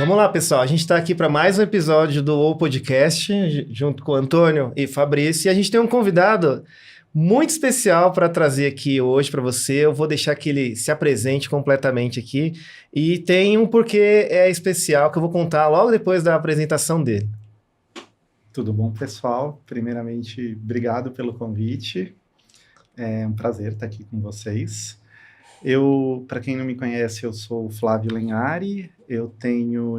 Vamos lá, pessoal. A gente está aqui para mais um episódio do O Podcast, junto com o Antônio e Fabrício. E a gente tem um convidado muito especial para trazer aqui hoje para você. Eu vou deixar que ele se apresente completamente aqui. E tem um porquê é especial que eu vou contar logo depois da apresentação dele. Tudo bom, pessoal? Primeiramente, obrigado pelo convite. É um prazer estar aqui com vocês. Para quem não me conhece, eu sou o Flávio Lenhari. Eu tenho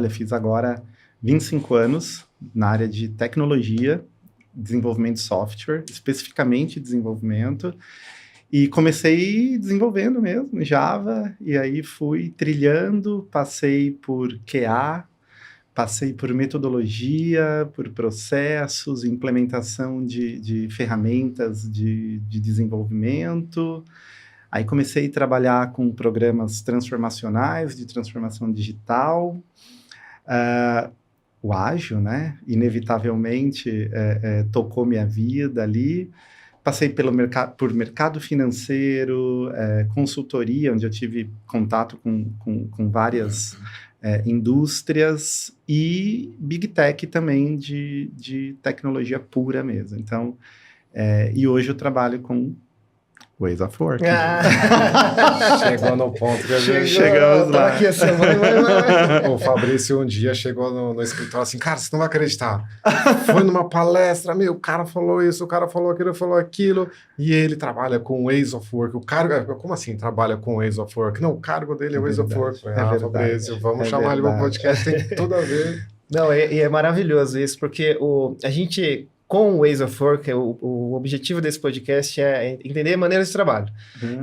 fiz agora 25 anos na área de tecnologia, desenvolvimento de software, especificamente desenvolvimento. E comecei desenvolvendo mesmo, Java, e aí fui trilhando, passei por QA, passei por metodologia, por processos, implementação de ferramentas de desenvolvimento. Aí comecei a trabalhar com programas transformacionais, de transformação digital. O ágil, né? Inevitavelmente tocou minha vida ali. Passei por mercado financeiro, consultoria, onde eu tive contato com várias indústrias, e Big Tech também, de tecnologia pura mesmo. Então, e hoje eu trabalho com Ways of Work. Chegou no ponto que a gente... Chegamos lá. Aqui assim, vai. O Fabrício um dia chegou no escritório assim, cara, você não vai acreditar. Foi numa palestra, o cara falou isso, o cara falou aquilo, falou aquilo, e ele trabalha com Ways of Work. O cargo, como assim trabalha com Ways of Work? Não, o cargo dele é Ways of Work. Fabrício, vamos chamar ele para o podcast, tem tudo a ver. Não, e é maravilhoso isso, porque a gente... Com o Ways of Work, o objetivo desse podcast é entender maneiras de trabalho.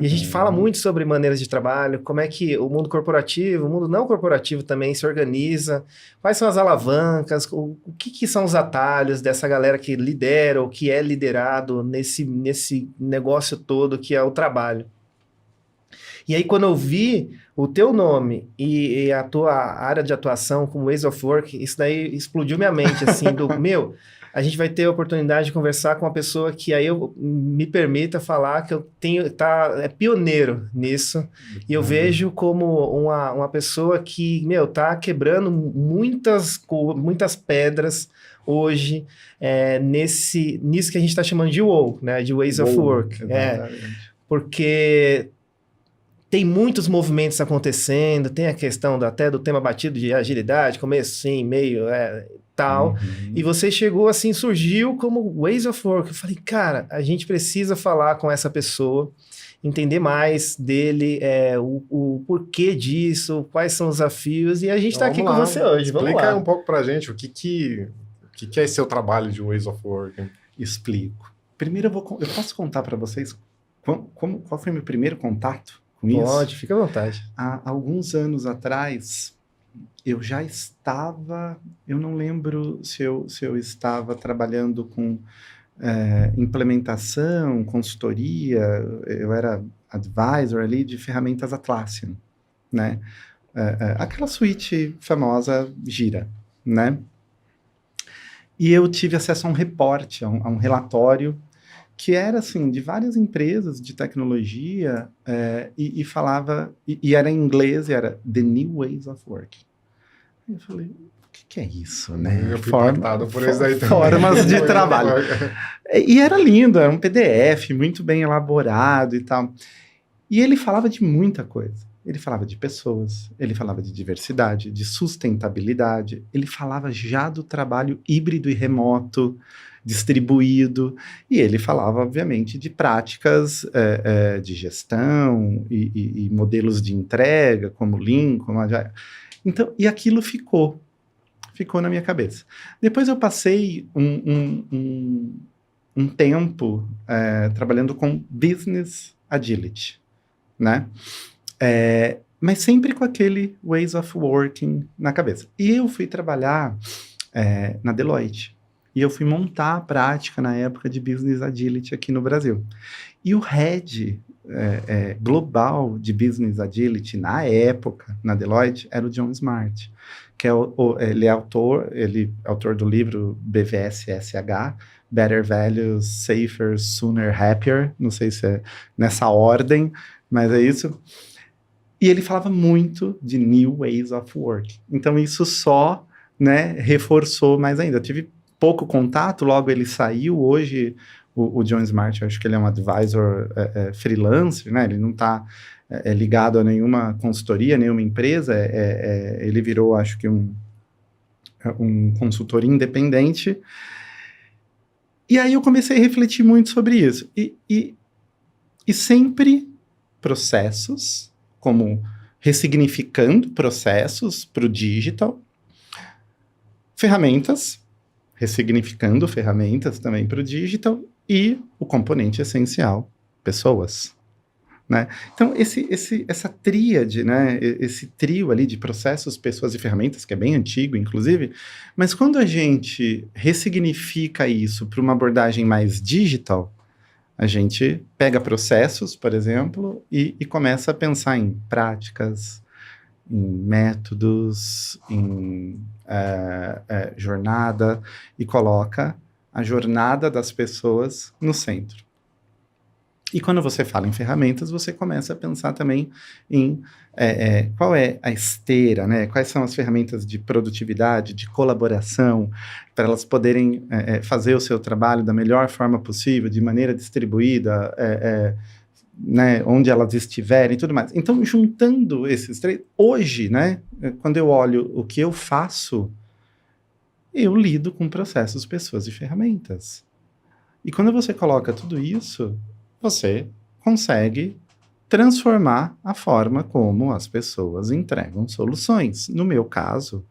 E a gente fala muito sobre maneiras de trabalho, como é que o mundo corporativo, o mundo não corporativo também se organiza, quais são as alavancas, o que são os atalhos dessa galera que lidera ou que é liderado nesse negócio todo que é o trabalho. E aí, quando eu vi o teu nome e a tua área de atuação como Ways of Work, isso daí explodiu minha mente, assim, a gente vai ter a oportunidade de conversar com uma pessoa que aí me permita falar que eu é pioneiro nisso. E eu vejo como uma pessoa que, tá quebrando muitas pedras hoje nisso que a gente está chamando de WOW, né? De Ways of Work. Porque tem muitos movimentos acontecendo, tem a questão até do tema batido de agilidade, começo, sim, meio, tal. E você chegou assim, surgiu como Ways of Work. Eu falei, cara, a gente precisa falar com essa pessoa, entender mais dele, o porquê disso, quais são os desafios, e a gente está aqui com você hoje. Vamos lá. Explica aí um pouco pra gente o que é esse seu trabalho de Ways of Work. Explico. Primeiro eu posso contar para vocês qual foi meu primeiro contato com isso? Pode, fica à vontade. Há alguns anos atrás, eu já estava, eu não lembro se eu estava trabalhando com implementação, consultoria, eu era advisor ali de ferramentas Atlassian, né? Aquela suíte famosa Gira, né? E eu tive acesso a um reporte, a um relatório, que era, assim, de várias empresas de tecnologia, e falava, e era em inglês, e era The New Ways of Working. Eu falei, o que é isso, né? Eu fui impactado por isso aí também. Formas de trabalho. E era lindo, era um PDF muito bem elaborado e tal. E ele falava de muita coisa. Ele falava de pessoas, ele falava de diversidade, de sustentabilidade, ele falava já do trabalho híbrido e remoto, distribuído, e ele falava, obviamente, de práticas de gestão e modelos de entrega, como Lean, como Agile. Então, e aquilo ficou na minha cabeça. Depois eu passei um tempo trabalhando com Business Agility, né? Mas sempre com aquele Ways of Working na cabeça. E eu fui trabalhar na Deloitte. E eu fui montar a prática na época de Business Agility aqui no Brasil. E o head global de Business Agility, na época, na Deloitte, era o John Smart, que ele é autor do livro BVSSH, Better Values, Safer, Sooner, Happier. Não sei se é nessa ordem, mas é isso. E ele falava muito de New Ways of Work. Então, isso só, né, reforçou mais ainda. Eu tive pouco contato, logo ele saiu. Hoje, o John Smart, eu acho que ele é um advisor freelancer, né? Ele não está ligado a nenhuma consultoria, nenhuma empresa. Ele virou, acho que, um consultor independente. E aí eu comecei a refletir muito sobre isso. E sempre processos, como ressignificando processos para o digital, ferramentas, ressignificando ferramentas também para o digital, e o componente essencial, pessoas. Né? Então, essa tríade, né? Esse trio ali de processos, pessoas e ferramentas, que é bem antigo, inclusive, mas quando a gente ressignifica isso para uma abordagem mais digital, a gente pega processos, por exemplo, e começa a pensar em práticas, em métodos, em jornada, e coloca a jornada das pessoas no centro. E quando você fala em ferramentas, você começa a pensar também em qual é a esteira, né? Quais são as ferramentas de produtividade, de colaboração, para elas poderem fazer o seu trabalho da melhor forma possível, de maneira distribuída, né, onde elas estiverem e tudo mais. Então, juntando esses três, hoje, né, quando eu olho o que eu faço, eu lido com processos, pessoas e ferramentas. E quando você coloca tudo isso, você consegue transformar a forma como as pessoas entregam soluções. No meu caso,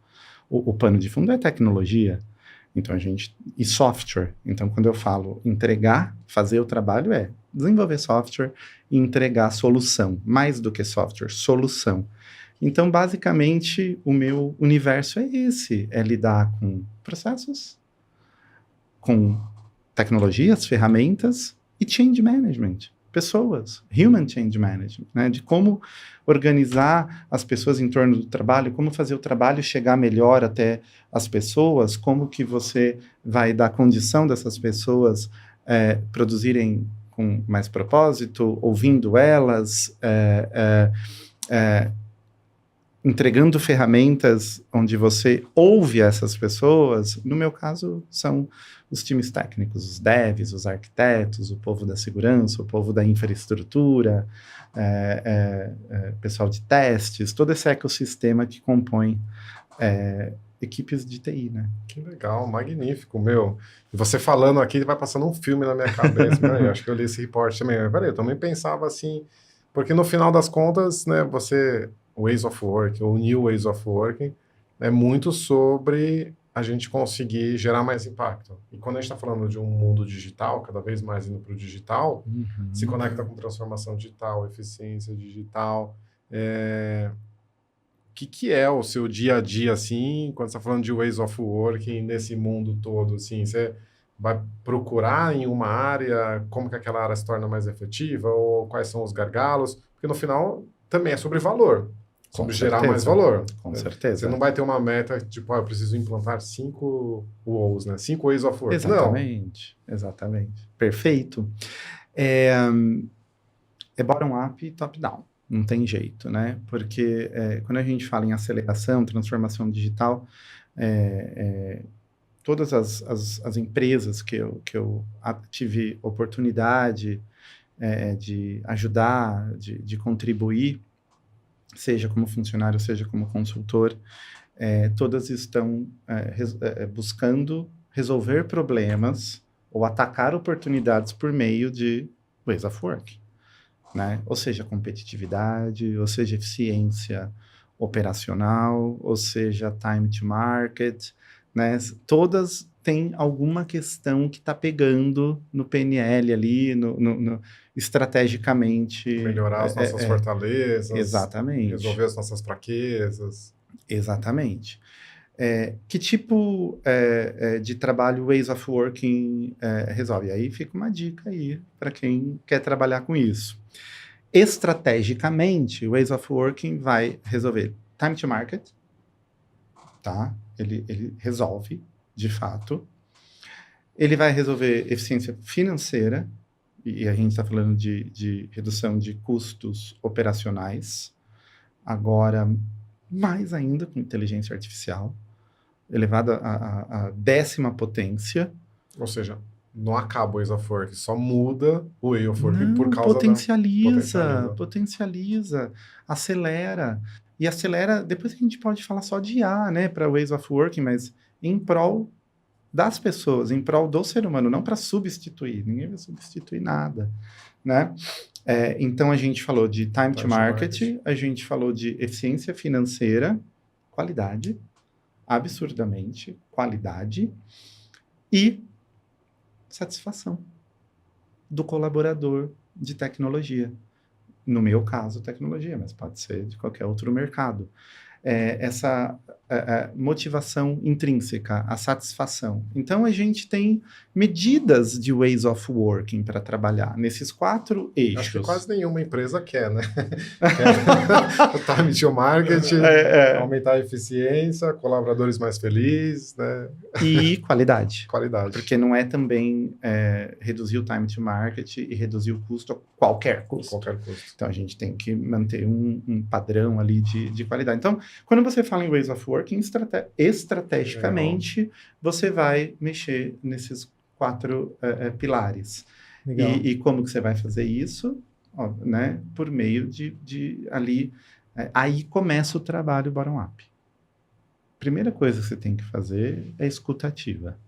o pano de fundo é tecnologia. Então, e software. Então, quando eu falo entregar, fazer o trabalho é desenvolver software e entregar solução. Mais do que software, solução. Então, basicamente, o meu universo é esse. É lidar com processos, com tecnologias, ferramentas e change management. Pessoas, human change management, né? De como organizar as pessoas em torno do trabalho, como fazer o trabalho chegar melhor até as pessoas, como que você vai dar condição dessas pessoas produzirem com mais propósito, ouvindo elas, entregando ferramentas onde você ouve essas pessoas. No meu caso, são os times técnicos, os devs, os arquitetos, o povo da segurança, o povo da infraestrutura, pessoal de testes, todo esse ecossistema que compõe equipes de TI, né? Que legal, magnífico, meu. E você falando aqui, vai passando um filme na minha cabeça. Eu acho que eu li esse report também. Eu também pensava assim, porque no final das contas, né, o Ways of Work, ou New Ways of Working, é muito sobre a gente conseguir gerar mais impacto. E quando a gente está falando de um mundo digital, cada vez mais indo para o digital, se conecta com transformação digital, eficiência digital. O que é o seu dia a dia, assim, quando você está falando de Ways of Working, nesse mundo todo, assim, você vai procurar em uma área como que aquela área se torna mais efetiva, ou quais são os gargalos, porque no final também é sobre valor. Sobre gerar mais valor. Com certeza. Você não vai ter uma meta, tipo, eu preciso implantar 5 WOWs, né? 5 Ways of Work. Exatamente. Não. Exatamente. Perfeito. É bottom-up e top-down. Não tem jeito, né? Porque quando a gente fala em aceleração, transformação digital, todas as empresas que eu tive oportunidade de ajudar, de contribuir, seja como funcionário, seja como consultor, todas estão buscando resolver problemas ou atacar oportunidades por meio de Ways of Work, né? Ou seja, competitividade, ou seja, eficiência operacional, ou seja, time to market, né? Todas têm alguma questão que está pegando no PNL ali, estrategicamente. Melhorar as nossas fortalezas. Exatamente. Resolver as nossas fraquezas. Exatamente. Que tipo de trabalho Ways of Working resolve? Aí fica uma dica aí para quem quer trabalhar com isso. Estrategicamente, Ways of Working vai resolver time to market, tá? Ele resolve, de fato. Ele vai resolver eficiência financeira, e a gente está falando de redução de custos operacionais, agora mais ainda com inteligência artificial, elevada à 10ª potência. Ou seja, não acaba o Ways of Work, só muda o Way of Work Não, por causa potencializa, acelera. E acelera, depois a gente pode falar só de IA, né, para Ways of Working, mas em prol das pessoas, em prol do ser humano, não para substituir. Ninguém vai substituir nada, né? Então, a gente falou de time to market, a gente falou de eficiência financeira, qualidade, absurdamente, qualidade, e satisfação do colaborador de tecnologia. No meu caso, tecnologia, mas pode ser de qualquer outro mercado. Essa motivação intrínseca, a satisfação. Então, a gente tem medidas de ways of working para trabalhar nesses 4 eixos. Acho que quase nenhuma empresa quer, né? O time to market, aumentar a eficiência, colaboradores mais felizes, né? E qualidade. Qualidade. Porque não é também reduzir o time to market e reduzir o custo a qualquer custo. Qualquer custo. Então, a gente tem que manter um padrão ali de qualidade. Então, quando você fala em ways of working, estrategicamente, você vai mexer nesses 4 pilares. E como que você vai fazer isso? Ó, né? Por meio de ali... aí começa o trabalho bottom-up. Primeira coisa que você tem que fazer é escutativa.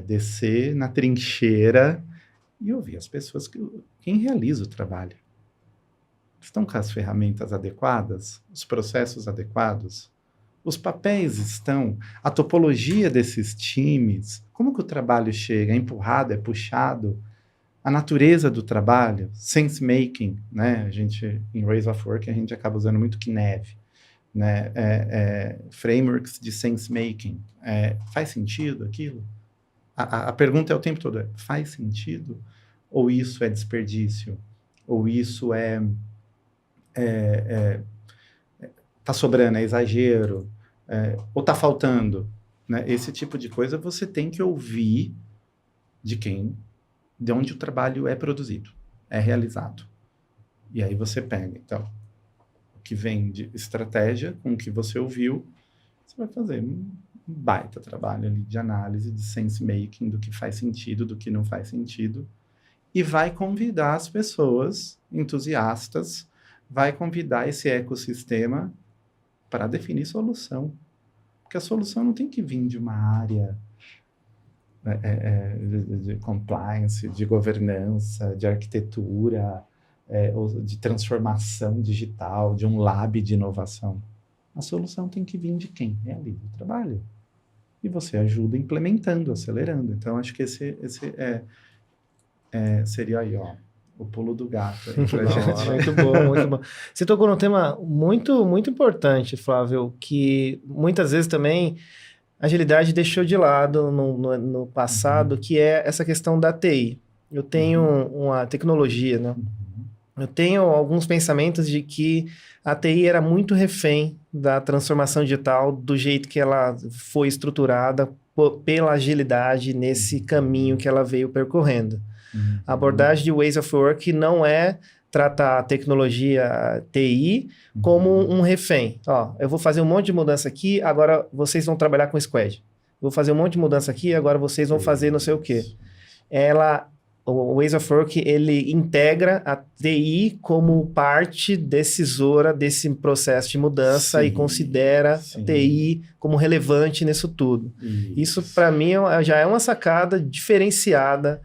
Descer na trincheira e ouvir as pessoas, quem realiza o trabalho. Estão com as ferramentas adequadas? Os processos adequados? Os papéis estão? A topologia desses times? Como que o trabalho chega? É empurrado? É puxado? A natureza do trabalho? Sense making, né? A gente, em Ways of Work, a gente acaba usando muito KNAV, né? Frameworks de sense making. Faz sentido aquilo? A pergunta é o tempo todo, faz sentido? Ou isso é desperdício? Ou isso tá sobrando, é exagero, ou tá faltando, né? Esse tipo de coisa você tem que ouvir de onde o trabalho é produzido, é realizado. E aí você pega, então, o que vem de estratégia, com o que você ouviu, você vai fazer um baita trabalho ali de análise, de sense making, do que faz sentido, do que não faz sentido, e vai convidar as pessoas entusiastas, vai convidar esse ecossistema para definir solução. Porque a solução não tem que vir de uma área de compliance, de governança, de arquitetura, ou de transformação digital, de um lab de inovação. A solução tem que vir de quem realiza o trabalho. E você ajuda implementando, acelerando. Então, acho que esse seria aí, ó, o pulo do gato. Aí pra gente. Muito bom, muito bom. Você tocou num tema muito, muito importante, Flávio, que muitas vezes também a agilidade deixou de lado no passado, que é essa questão da TI. Eu tenho uma tecnologia, né? Eu tenho alguns pensamentos de que a TI era muito refém da transformação digital, do jeito que ela foi estruturada pela agilidade nesse caminho que ela veio percorrendo. A abordagem de Ways of Work não é tratar a tecnologia TI como um refém. Ó, eu vou fazer um monte de mudança aqui, agora vocês vão trabalhar com Squad. Vou fazer um monte de mudança aqui, agora vocês vão fazer não sei o quê. O Ways of Work, ele integra a TI como parte decisora desse processo de mudança e considera a TI como relevante nisso tudo. Isso para mim, já é uma sacada diferenciada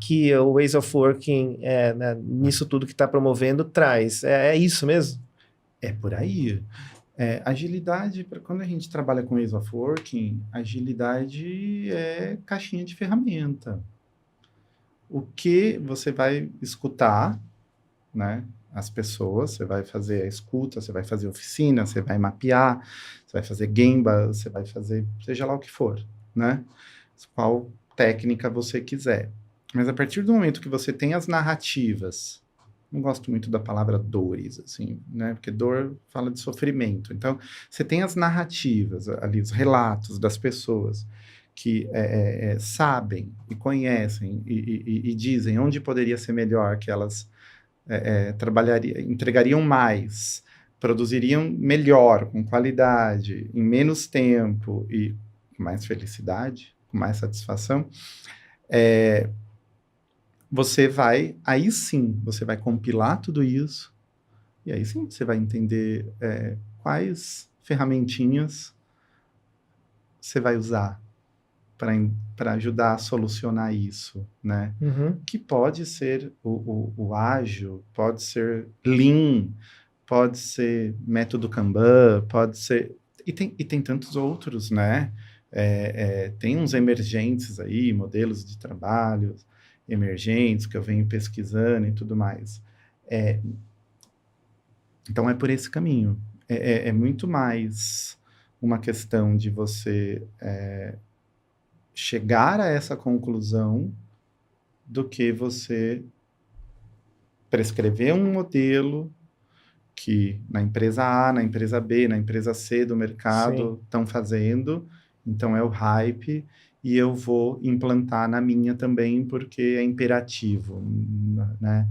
que o Ways of Working, né, nisso tudo que está promovendo, traz. É isso mesmo? É por aí. Agilidade, quando a gente trabalha com Ways of Working, agilidade é caixinha de ferramenta. O que você vai escutar, né? As pessoas, você vai fazer a escuta, você vai fazer oficina, você vai mapear, você vai fazer Gemba, você vai fazer seja lá o que for, né? Qual técnica você quiser. Mas a partir do momento que você tem as narrativas, não gosto muito da palavra dores, assim, né? Porque dor fala de sofrimento. Então, você tem as narrativas ali, os relatos das pessoas que sabem e conhecem e dizem onde poderia ser melhor, que elas entregariam mais, produziriam melhor, com qualidade, em menos tempo e com mais felicidade, com mais satisfação, aí sim, você vai compilar tudo isso, e aí sim você vai entender quais ferramentinhas você vai usar para ajudar a solucionar isso, né? Uhum. Que pode ser o ágil, pode ser Lean, pode ser método Kanban, pode ser... E tem tantos outros, né? Tem uns emergentes aí, modelos de trabalho emergentes que eu venho pesquisando e tudo mais. Então, é por esse caminho. É muito mais uma questão de você chegar a essa conclusão do que você prescrever um modelo que na empresa A, na empresa B, na empresa C do mercado estão fazendo, então é o hype, e eu vou implantar na minha também porque é imperativo, né?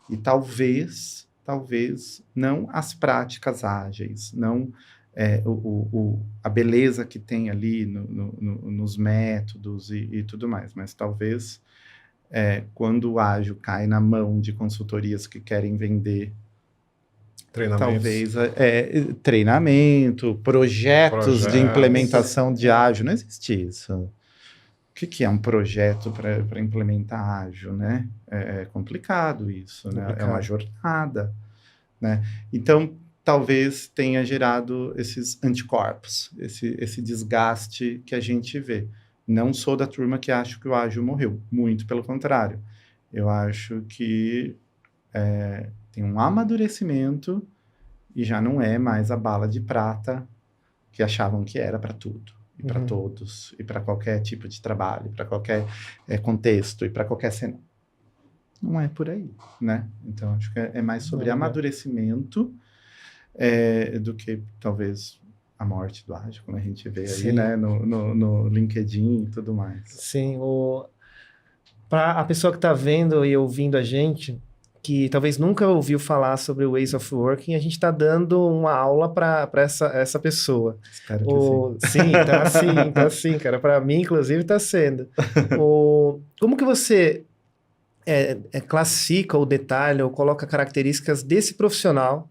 E talvez não as práticas ágeis, não a beleza que tem ali nos métodos e tudo mais, mas talvez quando o ágil cai na mão de consultorias que querem vender talvez treinamento, projetos de implementação de ágil, não existe isso. O que é um projeto para implementar ágil, né? É complicado isso, né? É uma jornada, né? Então, talvez tenha gerado esses anticorpos, esse desgaste que a gente vê. Não sou da turma que acha que o ágil morreu, muito pelo contrário. Eu acho que tem um amadurecimento e já não é mais a bala de prata que achavam que era para tudo, e para todos, e para qualquer tipo de trabalho, para qualquer contexto, e para qualquer cenário. Não é por aí, né? Então, acho que é mais sobre amadurecimento do que, talvez, a morte do ágil, como a gente vê aí, né? No LinkedIn e tudo mais. Sim, para a pessoa que está vendo e ouvindo a gente, que talvez nunca ouviu falar sobre o Ways of Working, a gente está dando uma aula para essa pessoa. Espero que sim. Sim, tá sim, cara. Para mim, inclusive, está sendo. Como que você classifica ou detalha ou coloca características desse profissional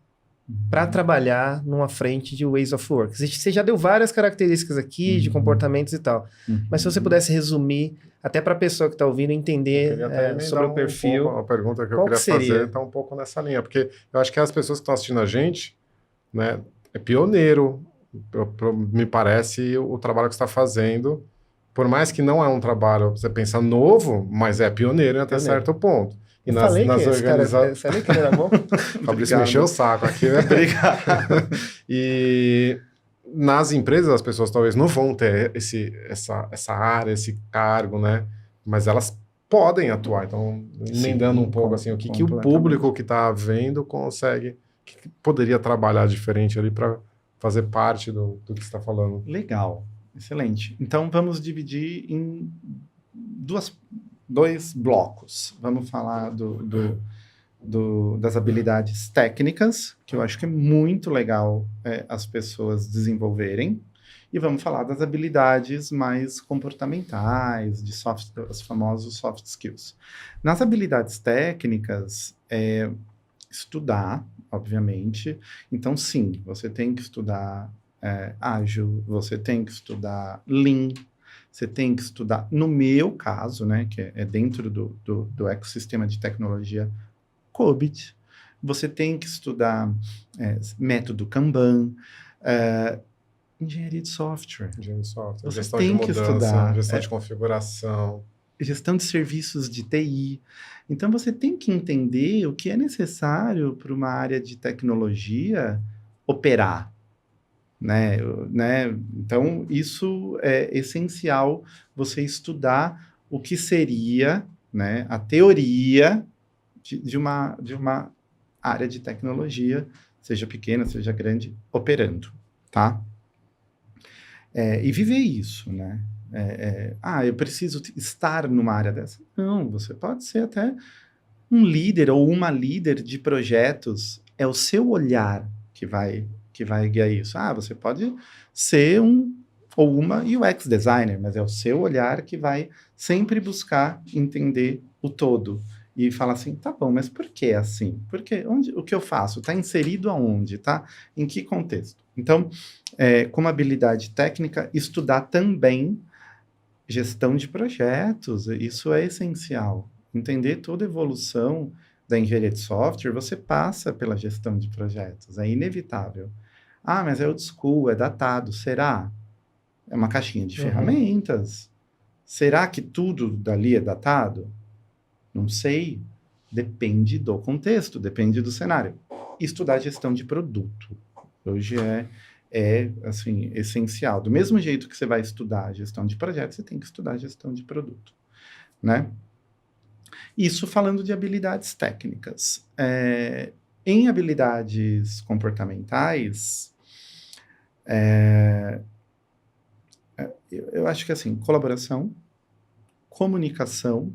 para trabalhar numa frente de Ways of Work? Você já deu várias características aqui de comportamentos e tal, mas se você pudesse resumir, até para a pessoa que está ouvindo entender sobre o perfil, a pergunta que eu queria fazer está um pouco nessa linha, porque eu acho que as pessoas que estão assistindo a gente, né, é pioneiro, me parece, o trabalho que você está fazendo, por mais que não é um trabalho, você pensa novo, mas é pioneiro até certo ponto. E eu falei que esse cara, falei que ele era bom. Fabrício mexeu o saco aqui, né? Obrigado. E nas empresas as pessoas talvez não vão ter essa área, esse cargo, né? Mas elas podem atuar. Então, emendando um pouco assim, o que o público que está vendo consegue, que poderia trabalhar diferente ali para fazer parte do que você está falando. Legal, excelente. Então, vamos dividir em dois blocos. Vamos falar das habilidades técnicas, que eu acho que é muito legal as pessoas desenvolverem, e vamos falar das habilidades mais comportamentais, os famosos soft skills. Nas habilidades técnicas, estudar, obviamente. Então, sim, você tem que estudar ágil, você tem que estudar Lean, você tem que estudar, no meu caso, né, que é dentro do ecossistema de tecnologia COBIT, você tem que estudar método Kanban, engenharia de software. Você gestão tem de mudança, que estudar, gestão de configuração. Gestão de serviços de TI. Então, você tem que entender o que é necessário para uma área de tecnologia operar. Né? Então, isso é essencial, você estudar o que seria, né, a teoria de uma área de tecnologia, seja pequena, seja grande, operando, tá? E viver isso, né? Eu preciso estar numa área dessa. Não, você pode ser até um líder ou uma líder de projetos, é o seu olhar que vai guiar isso. Você pode ser um ou uma UX designer, mas é o seu olhar que vai sempre buscar entender o todo e falar assim, tá bom, mas por que assim? Porque o que eu faço? Está inserido aonde? Tá? Em que contexto? Então, como habilidade técnica, estudar também gestão de projetos, isso é essencial. Entender toda a evolução da engenharia de software, você passa pela gestão de projetos, é inevitável. Mas é old school, é datado, será? É uma caixinha de ferramentas. Será que tudo dali é datado? Não sei. Depende do contexto, depende do cenário. Estudar gestão de produto. Hoje assim, essencial. Do mesmo jeito que você vai estudar gestão de projetos, você tem que estudar gestão de produto, né? Isso falando de habilidades técnicas. Em habilidades comportamentais, eu acho que assim, colaboração, comunicação,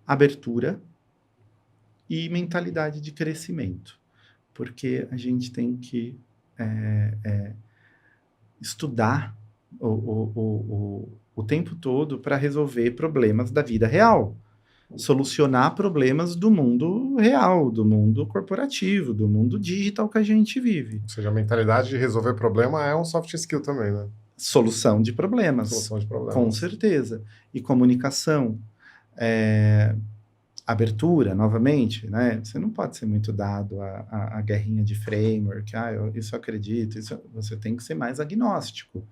abertura e mentalidade de crescimento. Porque a gente tem que estudar o tempo todo para resolver problemas da vida real. Solucionar problemas do mundo real, do mundo corporativo, do mundo digital que a gente vive. Ou seja, a mentalidade de resolver problema é um soft skill também, né? Solução de problemas. Solução de problemas. Com certeza. E comunicação. Abertura, novamente, né? Você não pode ser muito dado a guerrinha de framework, isso eu acredito, você tem que ser mais agnóstico,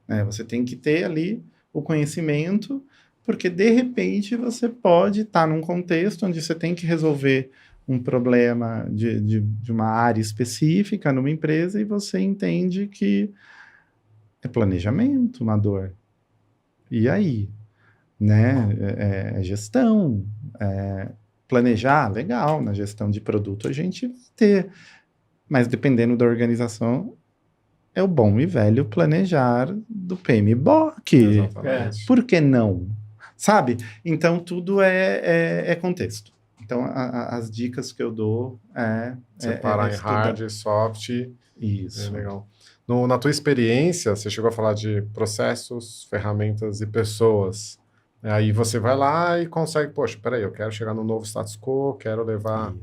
né? Você tem que ter ali o conhecimento, porque de repente você pode estar num contexto onde você tem que resolver um problema de uma área específica numa empresa e você entende que é planejamento, uma dor. E aí? Né? Gestão, planejar, legal, na gestão de produto a gente vai ter, mas dependendo da organização, é o bom e velho planejar do PMBOK. Exatamente. Por que não? Sabe? Então, tudo é contexto. Então, as dicas que eu dou separar em hard e soft. Isso. Legal. Na tua experiência, você chegou a falar de processos, ferramentas e pessoas. Aí você vai lá e consegue, poxa, peraí, eu quero chegar no novo status quo, quero levar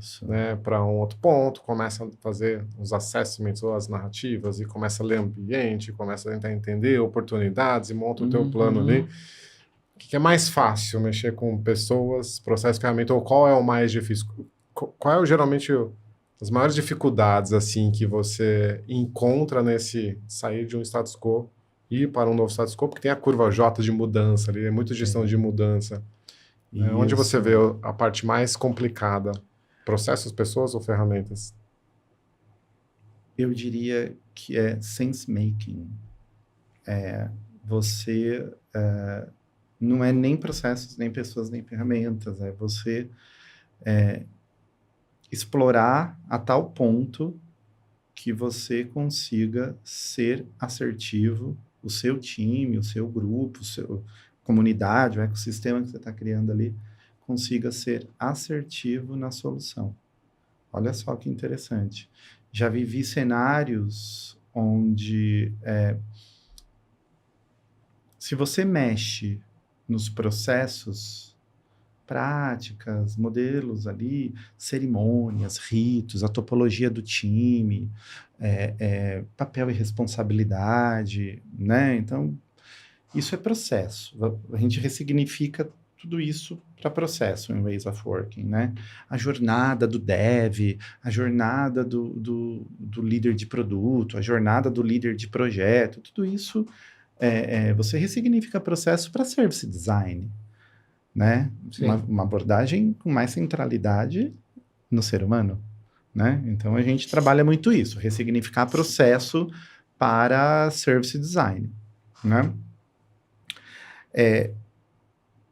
para um outro ponto, começa a fazer os assessments ou as narrativas e começa a ler ambiente, começa a tentar entender oportunidades e monta o teu plano ali. O que é mais fácil, mexer com pessoas, processos, ferramentas, ou qual é o mais difícil? Qual é geralmente as maiores dificuldades assim que você encontra nesse sair de um status quo ir para um novo status quo, porque tem a curva J de mudança ali, é muito gestão de mudança. Onde você vê a parte mais complicada? Processos, pessoas ou ferramentas? Eu diria que é sense-making. Você não é nem processos, nem pessoas, nem ferramentas. É você explorar a tal ponto que você consiga ser assertivo, o seu time, o seu grupo, a sua comunidade, o ecossistema que você está criando ali, consiga ser assertivo na solução. Olha só que interessante. Já vivi cenários onde se você mexe nos processos, práticas, modelos ali, cerimônias, ritos, a topologia do time, papel e responsabilidade, né? Então, isso é processo. A gente ressignifica tudo isso para processo em Ways of Working, né? A jornada do dev, a jornada do líder de produto, a jornada do líder de projeto, tudo isso você ressignifica processo para service design, né? Uma abordagem com mais centralidade no ser humano, né? Então, a gente trabalha muito isso, ressignificar processo para service design, né?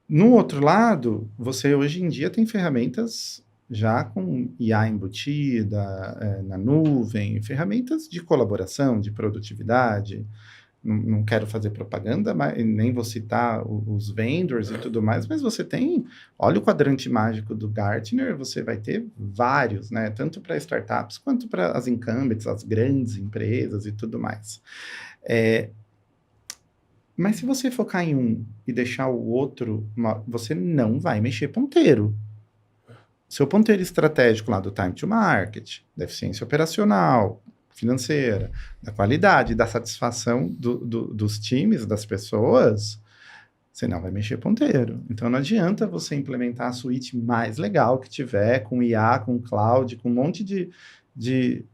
No outro lado, você hoje em dia tem ferramentas já com IA embutida, na nuvem, ferramentas de colaboração, de produtividade, não quero fazer propaganda, mas nem vou citar os vendors e tudo mais, mas você tem, olha o quadrante mágico do Gartner, você vai ter vários, né? Tanto para startups quanto para as incumbents, as grandes empresas e tudo mais. Mas se você focar em um e deixar o outro, você não vai mexer ponteiro. Seu ponteiro estratégico lá do time to market, da eficiência operacional, financeira, da qualidade, da satisfação dos times, das pessoas, você não vai mexer ponteiro. Então não adianta você implementar a suíte mais legal que tiver, com IA, com cloud, com um monte de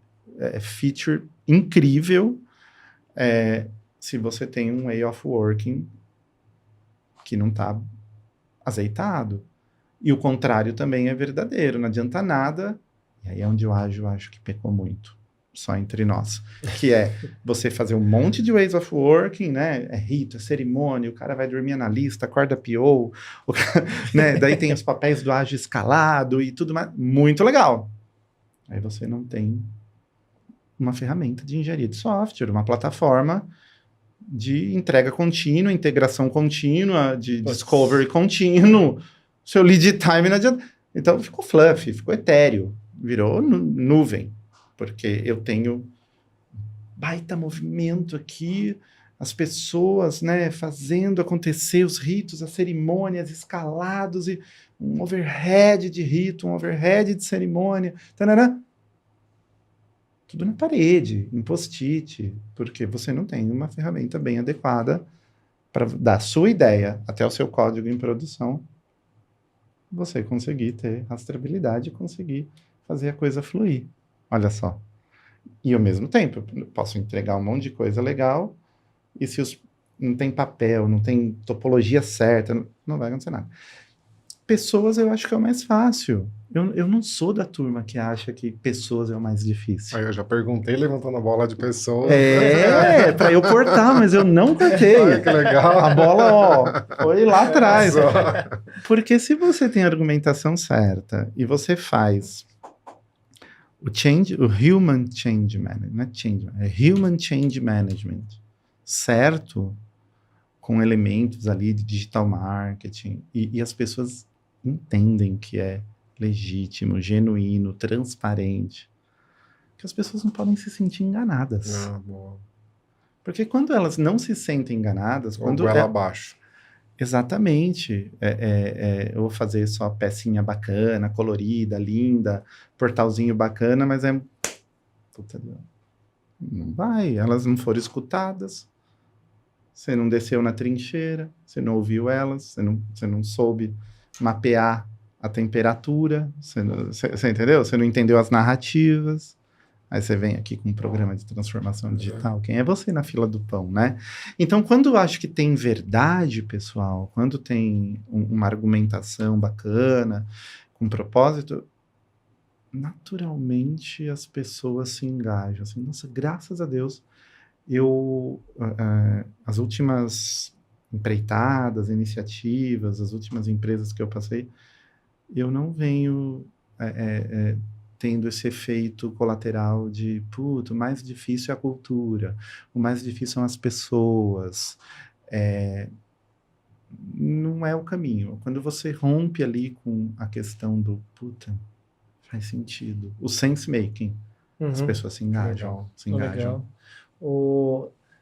feature incrível, se você tem um way of working que não está azeitado. E o contrário também é verdadeiro, não adianta nada, e aí é onde eu acho que pecou muito, só entre nós, que é você fazer um monte de ways of working, né, é rito, é cerimônia, o cara vai dormir analista, acorda PO, né, daí tem os papéis do ágil escalado e tudo mais, muito legal. Aí você não tem uma ferramenta de engenharia de software, uma plataforma de entrega contínua, integração contínua, de discovery contínuo, seu lead time não adianta. Então ficou fluffy, ficou etéreo, virou nuvem, porque eu tenho baita movimento aqui, as pessoas, né, fazendo acontecer os ritos, as cerimônias, escalados, e um overhead de rito, um overhead de cerimônia, tarará. Tudo na parede, em post-it, porque você não tem uma ferramenta bem adequada para dar a sua ideia até o seu código em produção, você conseguir ter rastreabilidade e conseguir fazer a coisa fluir. Olha só. E ao mesmo tempo, eu posso entregar um monte de coisa legal, e se não tem papel, não tem topologia certa, não vai acontecer nada. Pessoas eu acho que é o mais fácil. Eu não sou da turma que acha que pessoas é o mais difícil. Aí eu já perguntei levantando a bola de pessoas. Para eu cortar, mas eu não cortei. Olha que legal. A bola, ó, foi lá atrás. Porque se você tem a argumentação certa e você faz o human change management, não é change, é human change management, certo? Com elementos ali de digital marketing, e as pessoas entendem que é legítimo, genuíno, transparente, que as pessoas não podem se sentir enganadas. Boa. Porque quando elas não se sentem enganadas... Quando ela abaixo. Exatamente. Eu vou fazer só pecinha bacana, colorida, linda, portalzinho bacana, mas puta, não vai. Elas não foram escutadas. Você não desceu na trincheira, você não ouviu elas, você não soube mapear a temperatura, você entendeu? Você não entendeu as narrativas. Aí você vem aqui com um programa de transformação digital. Quem é você na fila do pão, né? Então, quando eu acho que tem verdade, pessoal, quando tem uma argumentação bacana, com propósito, naturalmente as pessoas se engajam. Assim, nossa, graças a Deus, as últimas empreitadas, iniciativas, as últimas empresas que eu passei, eu não venho tendo esse efeito colateral de, o mais difícil é a cultura, o mais difícil são as pessoas. Não é o caminho. Quando você rompe ali com a questão do, faz sentido. O sense-making, as pessoas se engajam. Legal.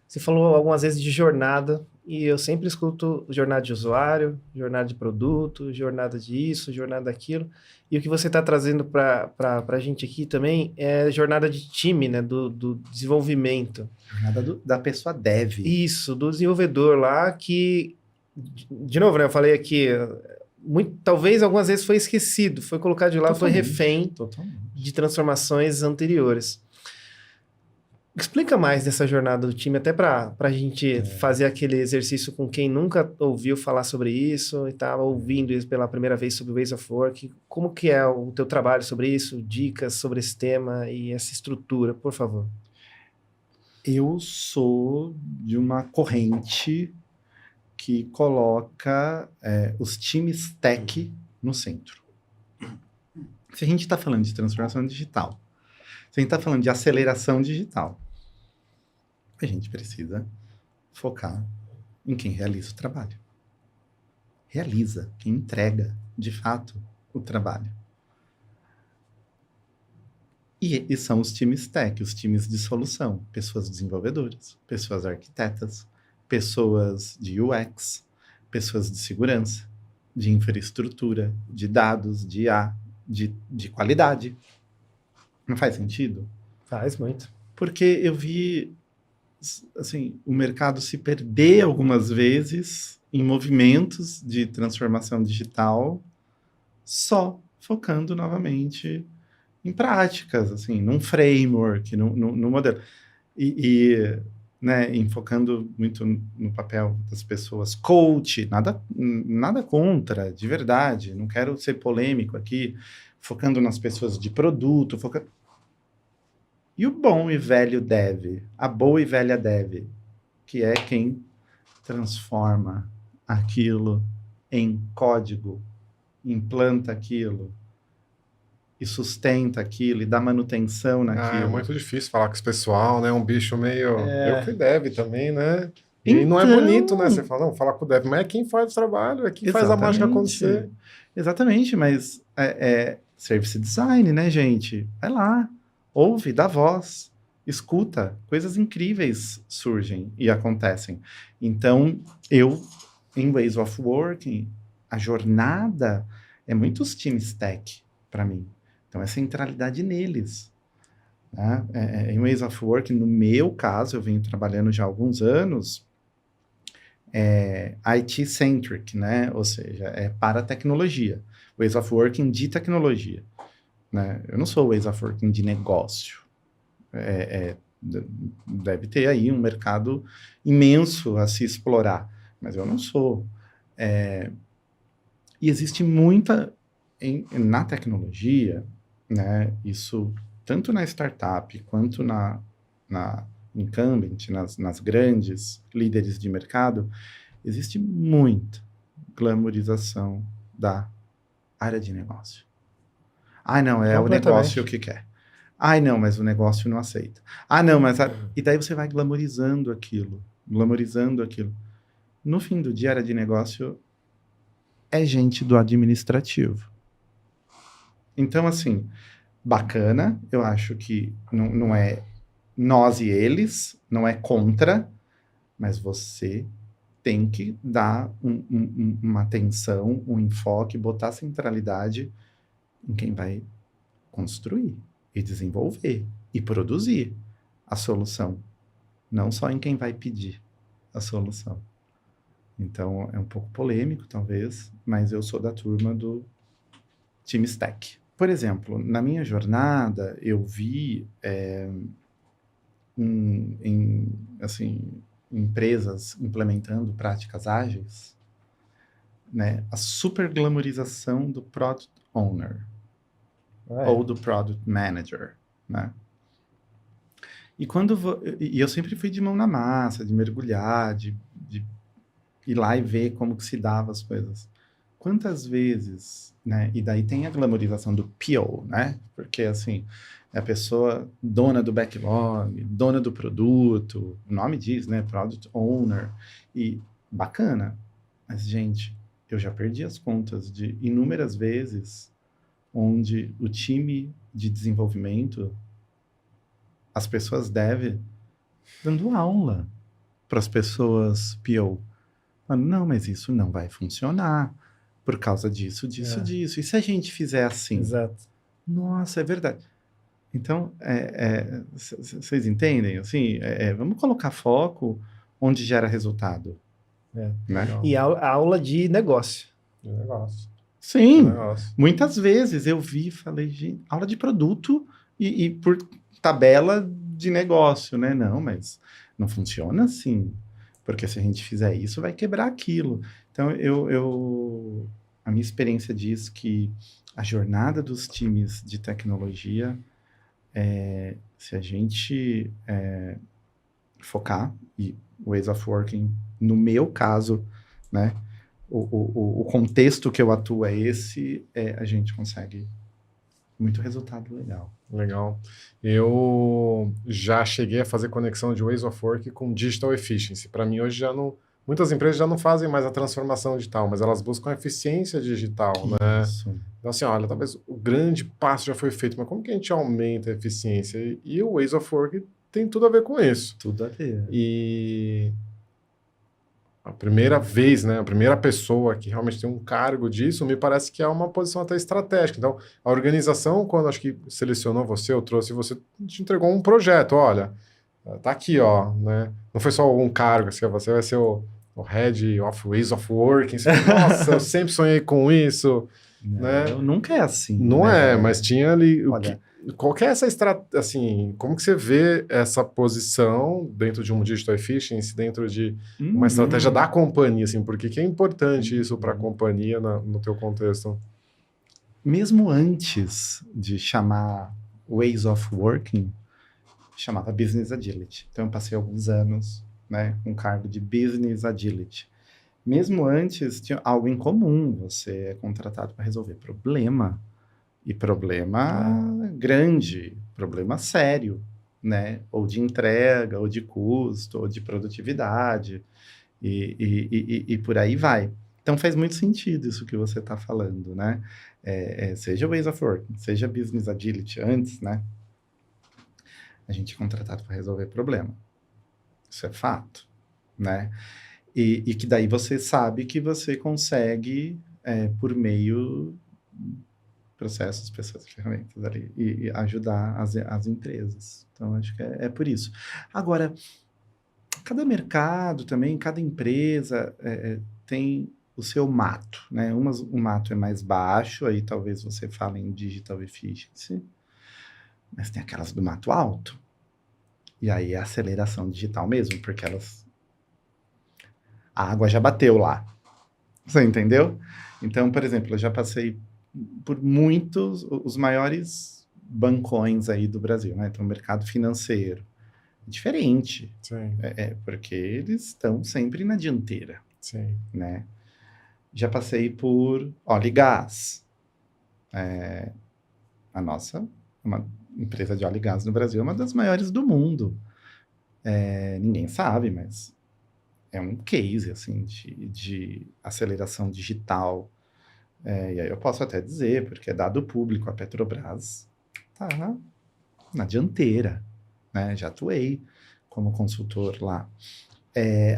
Você falou algumas vezes de jornada, e eu sempre escuto jornada de usuário, jornada de produto, jornada disso, jornada daquilo, e o que você está trazendo para a gente aqui também é jornada de time, né, do desenvolvimento. Jornada da pessoa dev. Isso, do desenvolvedor lá, que, de novo, né, eu falei aqui, talvez algumas vezes foi esquecido, foi colocado de lado, foi refém de transformações anteriores. Explica mais dessa jornada do time, até para a gente fazer aquele exercício com quem nunca ouviu falar sobre isso e estava ouvindo isso pela primeira vez sobre o Ways of Work. Como que é o teu trabalho sobre isso, dicas sobre esse tema e essa estrutura, por favor? Eu sou de uma corrente que coloca os times tech no centro. Se a gente está falando de transformação digital, se a gente está falando de aceleração digital, a gente precisa focar em quem realiza o trabalho. Realiza, quem entrega, de fato, o trabalho. E são os times tech, os times de solução, pessoas desenvolvedoras, pessoas arquitetas, pessoas de UX, pessoas de segurança, de infraestrutura, de dados, de IA, de qualidade. Não faz sentido? Faz muito. Porque eu vi, assim, o mercado se perder algumas vezes em movimentos de transformação digital, só focando novamente em práticas, assim, num framework, no modelo. Né, enfocando muito no papel das pessoas. Coach, nada contra, de verdade, não quero ser polêmico aqui, focando nas pessoas de produto, E o bom e velho dev, a boa e velha dev, que é quem transforma aquilo em código, implanta aquilo, e sustenta aquilo, e dá manutenção naquilo. É muito difícil falar com esse pessoal, né? Um bicho meio... Eu fui dev também, né? E não é Então... bonito, né? Você fala, não, falar com o dev, mas é quem faz o trabalho, é quem faz a mágica acontecer. Exatamente, mas é service design, né, gente? Vai lá, ouve, dá voz, escuta, coisas incríveis surgem e acontecem. Então, em Ways of Working, a jornada é muitos times tech para mim. Então, é centralidade neles. Né? Em Ways of Working, no meu caso, eu venho trabalhando já há alguns anos, IT-centric, né? Ou seja, é para a tecnologia. Ways of Working de tecnologia. Né? Eu não sou Ways of Working de negócio. Deve ter aí um mercado imenso a se explorar, mas eu não sou. E existe muita... na tecnologia, né? Isso tanto na startup quanto na incumbent, nas grandes líderes de mercado, existe muita glamorização da área de negócio. Não, é o negócio que quer. Não, mas o negócio não aceita. Não, mas... E daí você vai glamorizando aquilo. No fim do dia, a área de negócio é gente do administrativo. Então, assim, bacana, eu acho que não é nós e eles, não é contra, mas você tem que dar uma atenção, um enfoque, botar centralidade em quem vai construir e desenvolver e produzir a solução, não só em quem vai pedir a solução. Então, é um pouco polêmico, talvez, mas eu sou da turma do time stack. Por exemplo, na minha jornada, eu vi empresas implementando práticas ágeis, né, a super glamorização do Product Owner ou do Product Manager, né? E eu sempre fui de mão na massa, de mergulhar, de ir lá e ver como que se dava as coisas. Quantas vezes, né? E daí tem a glamorização do PO, né? Porque, assim, é a pessoa dona do backlog, dona do produto, o nome diz, né? Product Owner. E bacana. Mas, gente, eu já perdi as contas de inúmeras vezes onde o time de desenvolvimento, as pessoas dando aula para as pessoas PO. Não, mas isso não vai funcionar por causa disso. E se a gente fizer assim? Exato. Nossa, é verdade. Então, vocês entendem? Assim, vamos colocar foco onde gera resultado. Né? E aula de negócio. Sim, muitas vezes eu vi e falei, gente, aula de produto e por tabela de negócio, né? Não, mas não funciona assim. Porque se a gente fizer isso, vai quebrar aquilo. Então, a minha experiência diz que a jornada dos times de tecnologia, se a gente focar, e Ways of Working, no meu caso, né, o contexto que eu atuo é esse, a gente consegue muito resultado legal. Legal. Eu já cheguei a fazer conexão de Ways of Work com Digital Efficiency. Para mim, hoje já não... Muitas empresas já não fazem mais a transformação digital, mas elas buscam a eficiência digital, né? Isso. Então, assim, olha, talvez o grande passo já foi feito, mas como que a gente aumenta a eficiência? E o Ways of Work tem tudo a ver com isso. Tudo a ver. E a primeira vez, né, a primeira pessoa que realmente tem um cargo disso, me parece que é uma posição até estratégica. Então, a organização, quando acho que selecionou você, ou trouxe você, te entregou um projeto, olha, tá aqui, ó, né? Não foi só um cargo, assim, você vai ser o Head of Ways of Working. Nossa, eu sempre sonhei com isso, né? Nunca é assim. Não né? mas tinha ali... Olha, qual que é essa estratégia, assim, como que você vê essa posição dentro de um Digital Efficiency, dentro de uma estratégia da companhia, assim, por que é importante isso para a companhia no teu contexto? Mesmo antes de chamar Ways of Working, chamava Business Agility. Então, eu passei alguns anos, né, com o cargo de Business Agility. Mesmo antes, tinha algo em comum. Você é contratado para resolver problema. E problema grande, problema sério, né? Ou de entrega, ou de custo, ou de produtividade, e por aí vai. Então, faz muito sentido isso que você está falando, né? Seja Ways of Working, seja Business Agility antes, né? A gente é contratado para resolver problema. Isso é fato, né? E que daí você sabe que você consegue, por meio... processos, pessoas, ferramentas ali, e ajudar as empresas. Então, acho que é por isso. Agora, cada mercado também, cada empresa tem o seu mato, né? O mato é mais baixo, aí talvez você fale em Digital Efficiency, mas tem aquelas do mato alto. E aí é aceleração digital mesmo, porque a água já bateu lá. Você entendeu? Então, por exemplo, eu já passei por muitos, os maiores bancões aí do Brasil, né? Então, o mercado financeiro. Diferente. Sim. Porque eles estão sempre na dianteira. Sim. Né? Já passei por óleo e gás. A nossa, uma empresa de óleo e gás no Brasil, é uma das maiores do mundo. Ninguém sabe, mas é um case, assim, de aceleração digital. E aí eu posso até dizer, porque é dado público, a Petrobras tá na dianteira, né? Já atuei como consultor lá.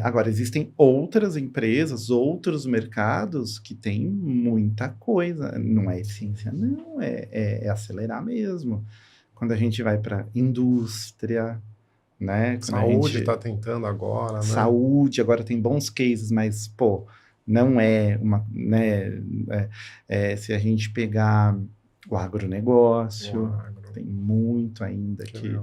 Agora, existem outras empresas, outros mercados que têm muita coisa. Não é eficiência, não. É acelerar mesmo. Quando a gente vai para indústria, né? Saúde está tentando agora, né? Saúde, agora tem bons cases, mas, pô, não é uma, né, se a gente pegar o agronegócio, tem muito ainda que,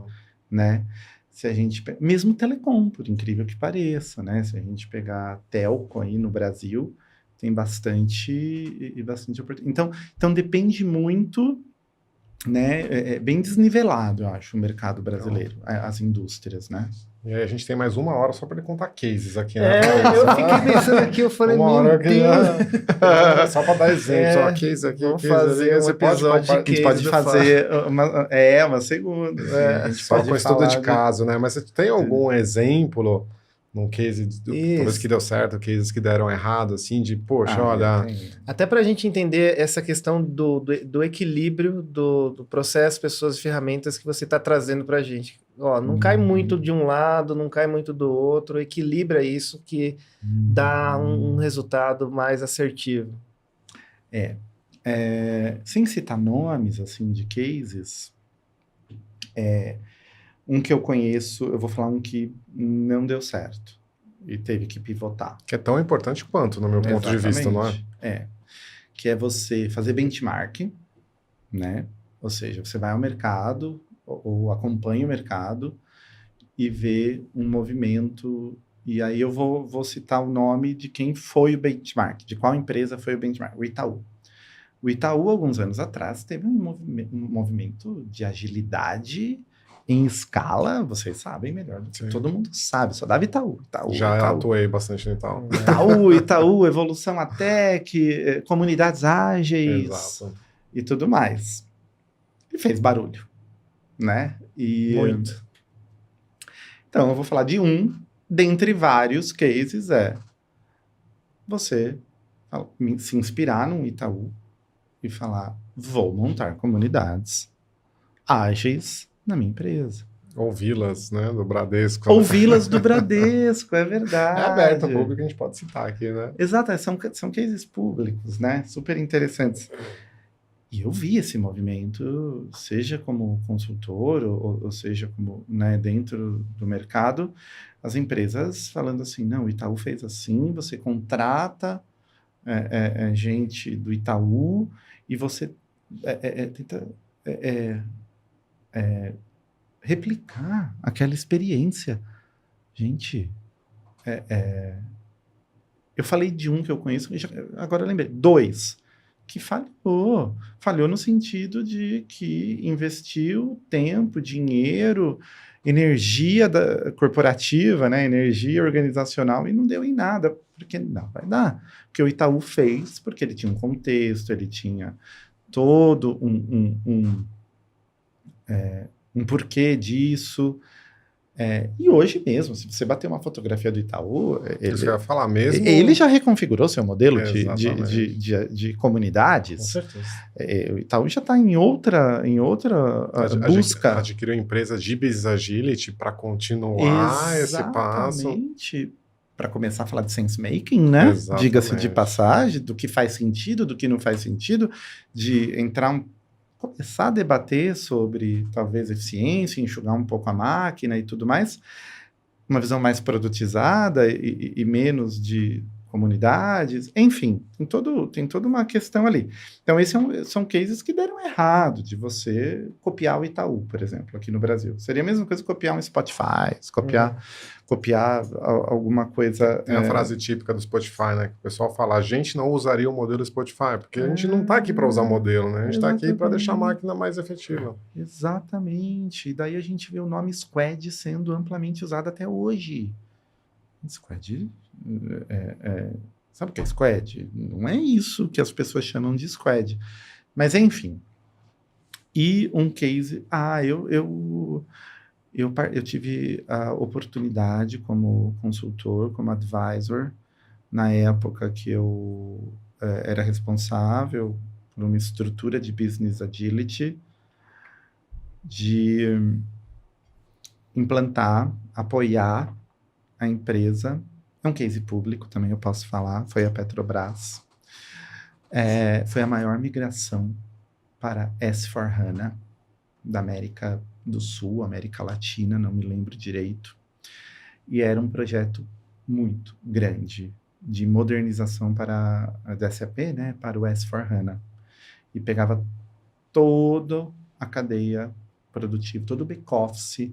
né, se a gente, mesmo telecom, por incrível que pareça, né, se a gente pegar a telco aí no Brasil, tem bastante oportunidade. Então depende muito, né, bem desnivelado, eu acho, o mercado brasileiro, as indústrias, né. E aí a gente tem mais 1 hora só para ele contar cases aqui, né? Eu fiquei pensando aqui, eu falei, meu Deus. Só para dar exemplo, só case aqui, vamos case fazer ali, um você pode episódio de A gente pode fazer uma segunda. A gente só pode com estudo de falar caso, né? Mas você tem algum exemplo num case, talvez que deu certo, cases que deram errado, assim, de, poxa, olha... Até para a gente entender essa questão do equilíbrio do processo, pessoas e ferramentas que você está trazendo para a gente. Ó, não cai muito de um lado, não cai muito do outro, equilibra isso que dá um resultado mais assertivo. Sem citar nomes, assim, de cases, um que eu conheço, eu vou falar um que não deu certo e teve que pivotar. Que é tão importante quanto, no meu ponto de vista, não é? Que é você fazer benchmark, né? Ou seja, você vai ao mercado ou acompanha o mercado e vê um movimento, e aí eu vou citar o nome de quem foi o benchmark, de qual empresa foi o benchmark, o Itaú. O Itaú, alguns anos atrás, teve um movimento de agilidade em escala, vocês sabem melhor do que todo mundo sabe, só dava Itaú. Já atuei bastante no Itaú. Itaú, evolução até que comunidades ágeis. Exato. E tudo mais. e fez barulho, né? Muito. Então, eu vou falar de um, dentre vários cases, você se inspirar num Itaú e falar, vou montar comunidades ágeis na minha empresa. Ou vilas, né, do Bradesco. Ou vilas do Bradesco, é verdade. É aberto ao público, a gente pode citar aqui, né? Exato, são cases públicos, né? Super interessantes. E eu vi esse movimento, seja como consultor, ou seja como, né, dentro do mercado, as empresas falando assim, não, o Itaú fez assim, você contrata gente do Itaú e você tenta replicar aquela experiência. Gente, eu falei de um que eu conheço, agora eu lembrei, 2, que falhou no sentido de que investiu tempo, dinheiro, energia corporativa, né, energia organizacional, e não deu em nada, porque não vai dar. Porque o Itaú fez, porque ele tinha um contexto, ele tinha todo um porquê disso. E hoje mesmo, se você bater uma fotografia do Itaú, Isso que eu ia falar mesmo. ele já reconfigurou seu modelo de comunidades. Com certeza. O Itaú já está em outra busca. Adquiriu empresa de Business Agility para continuar esse passo. Exatamente. Para começar a falar de sense making, né? Diga-se de passagem, do que faz sentido, do que não faz sentido, de começar a debater sobre, talvez, eficiência, enxugar um pouco a máquina e tudo mais, uma visão mais produtizada e menos de comunidades, enfim, tem toda uma questão ali. Então, esses são cases que deram errado, de você copiar o Itaú, por exemplo, aqui no Brasil. Seria a mesma coisa que copiar um Spotify, copiar alguma coisa... Tem a frase típica do Spotify, né? Que o pessoal fala, a gente não usaria o modelo Spotify, porque a gente não está aqui para usar o modelo, né? A gente está aqui para deixar a máquina mais efetiva. Exatamente. E daí a gente vê o nome Squad sendo amplamente usado até hoje. Squad... sabe o que é Squad? Não é isso que as pessoas chamam de Squad. Mas, enfim. E um case... Eu tive a oportunidade como consultor, como advisor, na época que eu era responsável por uma estrutura de Business Agility, de implantar, apoiar a empresa. É um case público também, eu posso falar, foi a Petrobras. Foi a maior migração para S/4HANA da América do Sul, América Latina, não me lembro direito. E era um projeto muito grande de modernização da SAP, né, para o S/4HANA. E pegava toda a cadeia produtiva, todo o back-office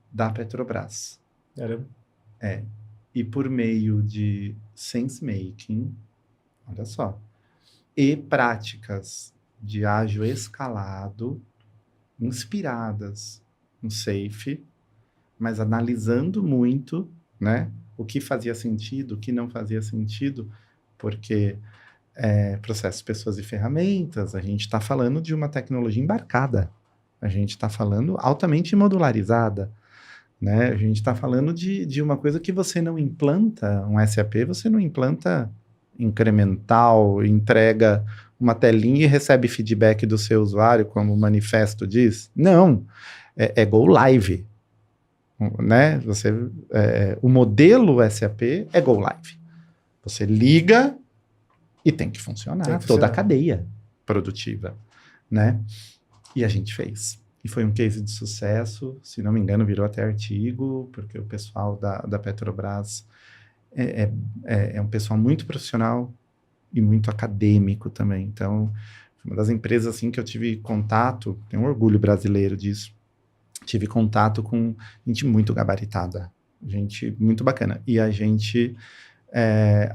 da Petrobras. E por meio de sense-making, olha só, e práticas de ágil escalado, inspiradas no SAFe, mas analisando muito, né, o que fazia sentido, o que não fazia sentido, porque processos, pessoas e ferramentas, a gente está falando de uma tecnologia embarcada, a gente está falando altamente modularizada, né? A gente está falando de uma coisa que você não implanta, um SAP, você não implanta incremental, entrega uma telinha e recebe feedback do seu usuário, como o manifesto diz. Não, é go live, né? O modelo SAP é go live. Você liga e tem que funcionar, toda a cadeia produtiva, né? E a gente fez. E foi um case de sucesso, se não me engano, virou até artigo, porque o pessoal da Petrobras é um pessoal muito profissional e muito acadêmico também. Então, foi uma das empresas assim, que eu tive contato, tenho um orgulho brasileiro disso, tive contato com gente muito gabaritada, gente muito bacana. E a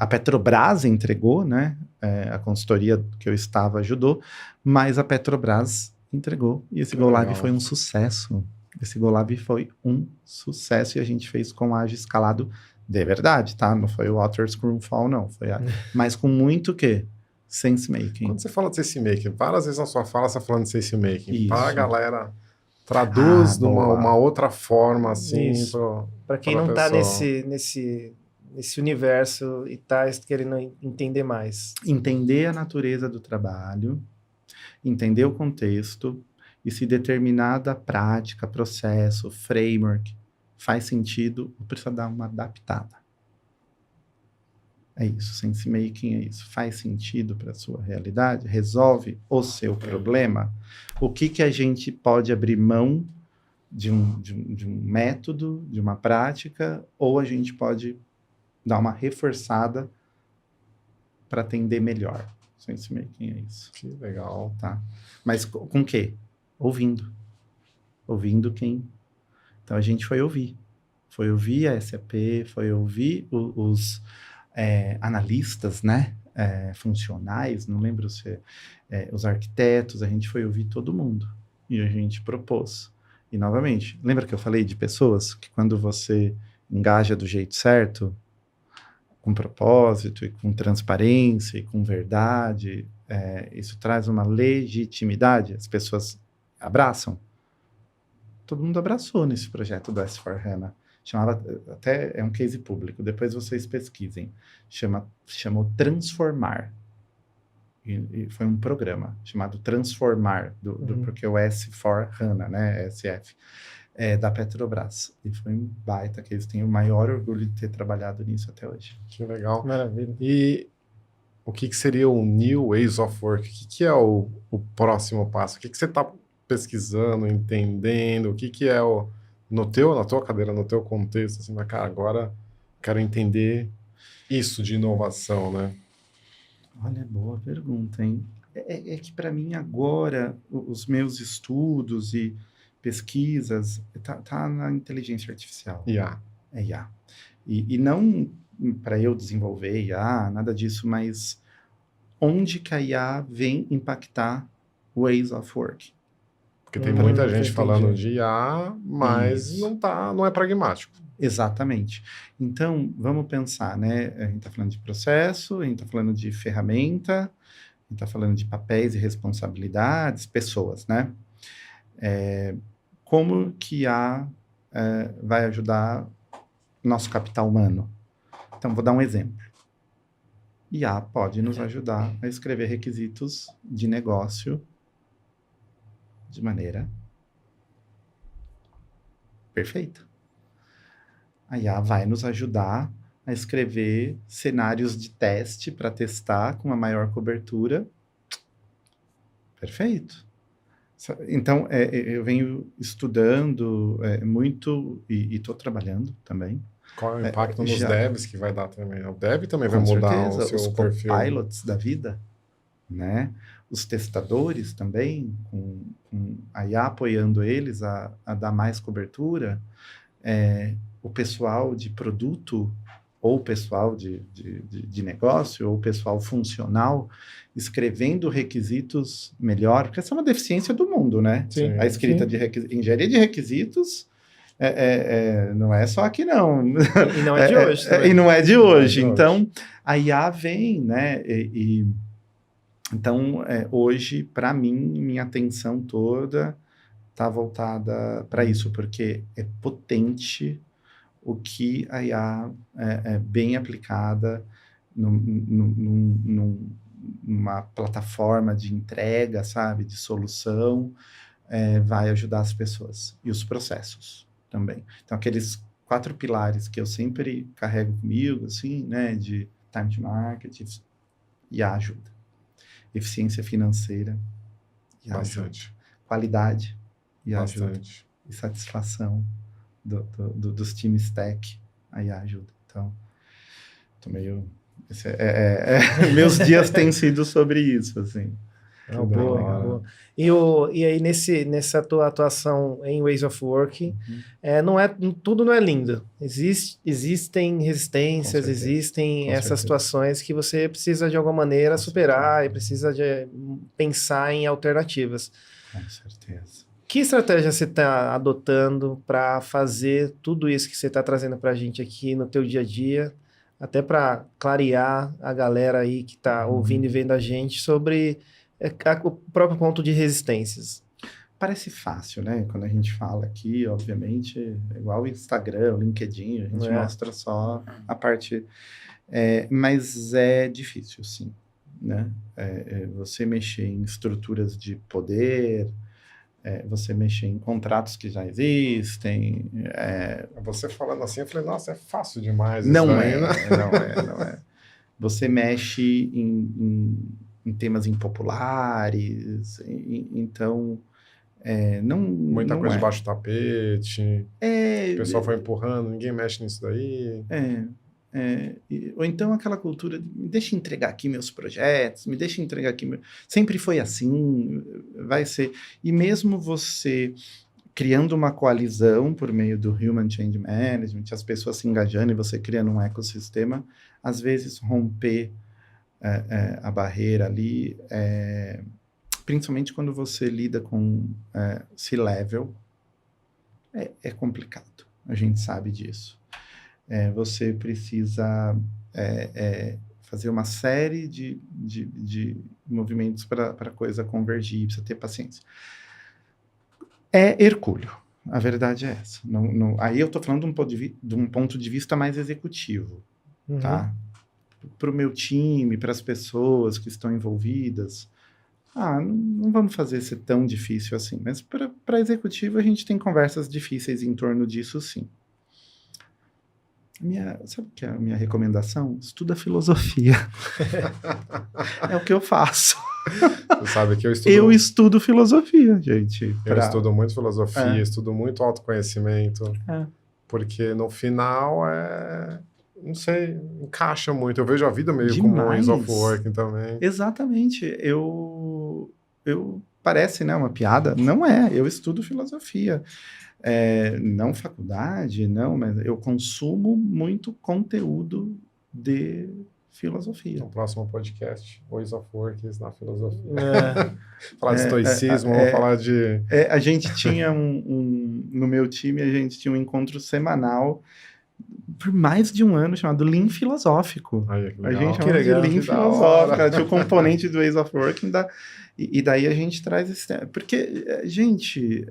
Petrobras entregou, né? A consultoria que eu estava ajudou, mas a Petrobras entregou. E esse Go Live foi um sucesso. Esse Go Live foi um sucesso e a gente fez com ágil escalado de verdade, tá? Não foi o Water Scrum Fall, não. Foi mas com muito o quê? Sense-making. Quando você fala de sense-making, várias vezes na sua fala você está falando de sense-making. Isso. Para a galera, traduz de boa. uma outra forma, assim, Isso. Para quem não está nesse universo e está querendo entender mais. Entender a natureza do trabalho, entender o contexto e se determinada prática, processo, framework faz sentido, precisa dar uma adaptada. É isso, sense-making é isso. Faz sentido para a sua realidade? Resolve o seu problema? O que a gente pode abrir mão de um método, de uma prática, ou a gente pode dar uma reforçada para atender melhor? Sense-making é isso. Que legal. Tá? Mas com o quê? Ouvindo. Ouvindo quem? Então a gente foi ouvir. Foi ouvir a SAP, foi ouvir os analistas, né? Funcionais, não lembro se os arquitetos, a gente foi ouvir todo mundo. E a gente propôs. E novamente, lembra que eu falei de pessoas que quando você engaja do jeito certo, com propósito, e com transparência, e com verdade, isso traz uma legitimidade, as pessoas abraçam. Todo mundo abraçou nesse projeto do S4HANA. Até é um case público, depois vocês pesquisem. Chamou Transformar. E foi um programa chamado Transformar, porque o S4HANA, né, SF, da Petrobras. E foi um baita que eles têm o maior orgulho de ter trabalhado nisso até hoje. Que legal. Maravilha. E o que seria o New Ways of Work? O que é o próximo passo? O que você está pesquisando, entendendo? O que é na tua cadeira, no teu contexto? Assim, mas, cara, agora quero entender isso de inovação, né? Olha, boa pergunta, hein? É que para mim agora, os meus estudos e pesquisas tá na inteligência artificial. IA. É IA. E não para eu desenvolver IA, nada disso, mas onde que a IA vem impactar ways of work? Porque tem muita gente falando de IA, mas não é pragmático. Exatamente. Então, vamos pensar, né? A gente está falando de processo, a gente está falando de ferramenta, a gente está falando de papéis e responsabilidades, pessoas, né? Como que IA vai ajudar nosso capital humano? Então, vou dar um exemplo. IA pode nos ajudar a escrever requisitos de negócio de maneira perfeita. A IA vai nos ajudar a escrever cenários de teste para testar com uma maior cobertura. Perfeito. Então, eu venho estudando muito e estou trabalhando também. Qual é o impacto nos devs que vai dar também? O dev também vai mudar o seu perfil. Os pilots da vida, né? Os testadores também, com a IA apoiando eles a dar mais cobertura. O pessoal de produto, ou o pessoal de negócio, ou o pessoal funcional, escrevendo requisitos melhor, porque essa é uma deficiência do mundo, né? Sim, a escrita de engenharia de requisitos não é só aqui, não. E não é de hoje. E não é de hoje. Então, a IA vem, né? Então, hoje, para mim, minha atenção toda está voltada para isso, porque é potente o que a IA bem aplicada numa plataforma de entrega, sabe, de solução, vai ajudar as pessoas e os processos também. Então, aqueles 4 pilares que eu sempre carrego comigo, assim, né, de time to market, IA ajuda. Eficiência financeira, IA ajuda. Qualidade, IA ajuda. E satisfação dos times tech, aí ajuda. Então, tô meio... meus dias têm sido sobre isso, assim. Boa. E aí, nessa tua atuação em Ways of Work, tudo não é lindo. Existem resistências, existem essas situações que você precisa, de alguma maneira, superar e precisa pensar em alternativas. Com certeza. Que estratégia você está adotando para fazer tudo isso que você está trazendo para a gente aqui no teu dia a dia até para clarear a galera aí que está ouvindo e vendo a gente sobre o próprio ponto de resistências. Parece fácil, né? Quando a gente fala aqui, obviamente, é igual o Instagram, o LinkedIn, a gente mostra só a parte... mas é difícil, sim, né? Você mexer em estruturas de poder, você mexer em contratos que já existem. Você falando assim, eu falei, nossa, é fácil demais. Não é. Você mexe em temas impopulares, então... Muita coisa é. debaixo do tapete. O pessoal foi empurrando, ninguém mexe nisso daí. Ou então aquela cultura de me deixa entregar aqui meus projetos, me deixa entregar aqui. Sempre foi assim, vai ser. E mesmo você criando uma coalizão por meio do Human Change Management, as pessoas se engajando e você criando um ecossistema, às vezes romper a barreira ali. Principalmente quando você lida com C-level, é complicado. A gente sabe disso. Você precisa fazer uma série de movimentos para a coisa convergir, precisa ter paciência. É hercúleo. A verdade é essa. Aí eu estou falando de um ponto de vista mais executivo. Tá? Para o meu time, para as pessoas que estão envolvidas... não vamos fazer ser tão difícil assim. Mas para executivo, a gente tem conversas difíceis em torno disso, sim. Sabe o que é a minha recomendação? Estuda filosofia. É o que eu faço. Você sabe que eu estudo filosofia, gente. Eu estudo muito filosofia, estudo muito autoconhecimento. Porque no final não sei, encaixa muito. Eu vejo a vida meio como um ways of working também. Exatamente. Parece, né, uma piada. Não é. Eu estudo filosofia. Não faculdade, não, mas eu consumo muito conteúdo de filosofia. No próximo podcast, Ways of Working na filosofia. Falar de estoicismo, vamos falar de... a gente tinha no meu time, a gente tinha um encontro semanal por mais de um ano, chamado Lean Filosófico. A gente chama de Lean Filosófico, tinha o componente do Ways of Working, e daí a gente traz esse tema. Porque, gente,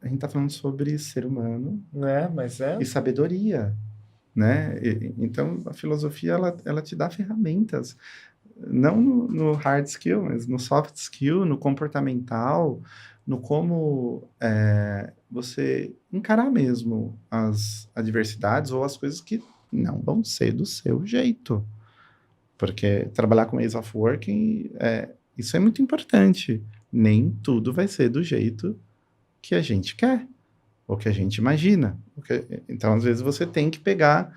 a gente está falando sobre ser humano e sabedoria, né? Então, a filosofia, ela te dá ferramentas, não no hard skill, mas no soft skill, no comportamental, no como você encarar mesmo as adversidades ou as coisas que não vão ser do seu jeito. Porque trabalhar com Ways of Working, isso é muito importante. Nem tudo vai ser do jeito que a gente quer, ou que a gente imagina. Então, às vezes, você tem que pegar,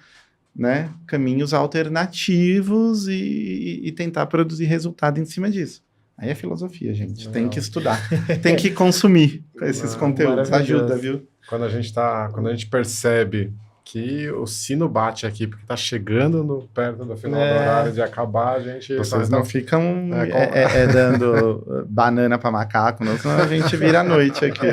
né, caminhos alternativos e tentar produzir resultado em cima disso. Aí é filosofia, gente. Tem que estudar. Tem que consumir esses conteúdos. Ajuda, viu? Quando a gente percebe que o sino bate aqui, porque tá chegando perto do final do horário de acabar, a gente... Vocês não ficam dando banana para macaco, não, senão a gente vira a noite aqui.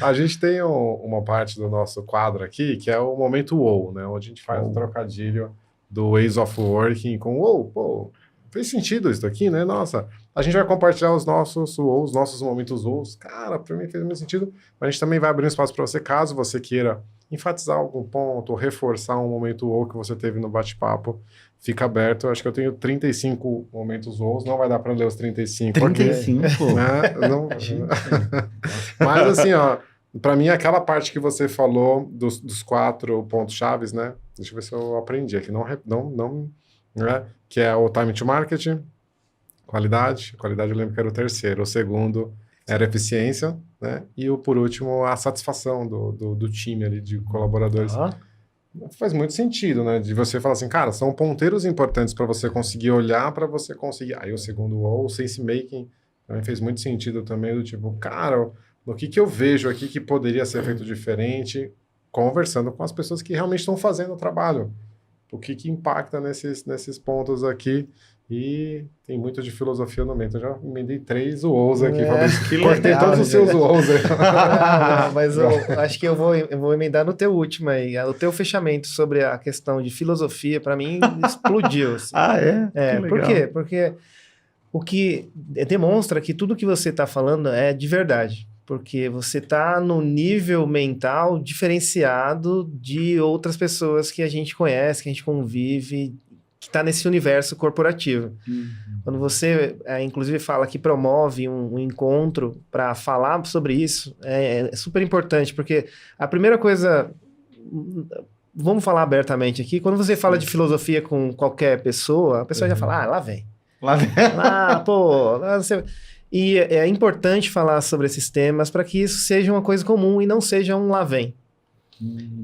A gente tem uma parte do nosso quadro aqui, que é o momento wow, né? Onde a gente faz um trocadilho do Ways of Working com wow, pô, fez sentido isso aqui, né? Nossa, a gente vai compartilhar os nossos wows, nossos momentos wows. Cara, para mim fez muito sentido. Mas a gente também vai abrir um espaço para você, caso você queira enfatizar algum ponto, ou reforçar um momento wow que você teve no bate-papo. Fica aberto. Eu acho que eu tenho 35 momentos wows. Não vai dar para ler os 35. 35? Porque, né? Não... Mas assim, ó, para mim aquela parte que você falou dos 4 pontos chaves, né? Deixa eu ver se eu aprendi aqui. Né? Que é o time to market, qualidade eu lembro que era o terceiro, o segundo era eficiência, né? E por último, a satisfação do time ali, de colaboradores. Faz muito sentido, né? De você falar assim, cara, são ponteiros importantes para você conseguir olhar, para você conseguir... Aí o segundo, o sense making, também fez muito sentido também, do tipo, cara, no que eu vejo aqui que poderia ser feito diferente, conversando com as pessoas que realmente estão fazendo o trabalho. o que impacta nesses pontos aqui. E tem muito de filosofia no meio. Então, já emendei 3 UOs aqui. Que Cortei legal, todos os seus UOs aí. Não, mas eu acho que eu vou emendar no teu último aí. O teu fechamento sobre a questão de filosofia, para mim, explodiu. Assim. Por quê? Porque o que demonstra que tudo que você está falando é de verdade. Porque você está num nível mental diferenciado de outras pessoas que a gente conhece, que a gente convive, que está nesse universo corporativo. Quando você, inclusive, fala que promove um encontro para falar sobre isso, é super importante, porque a primeira coisa, vamos falar abertamente aqui, quando você fala de filosofia com qualquer pessoa, a pessoa já fala, lá vem. Pô, lá você... E é importante falar sobre esses temas para que isso seja uma coisa comum e não seja um lá vem.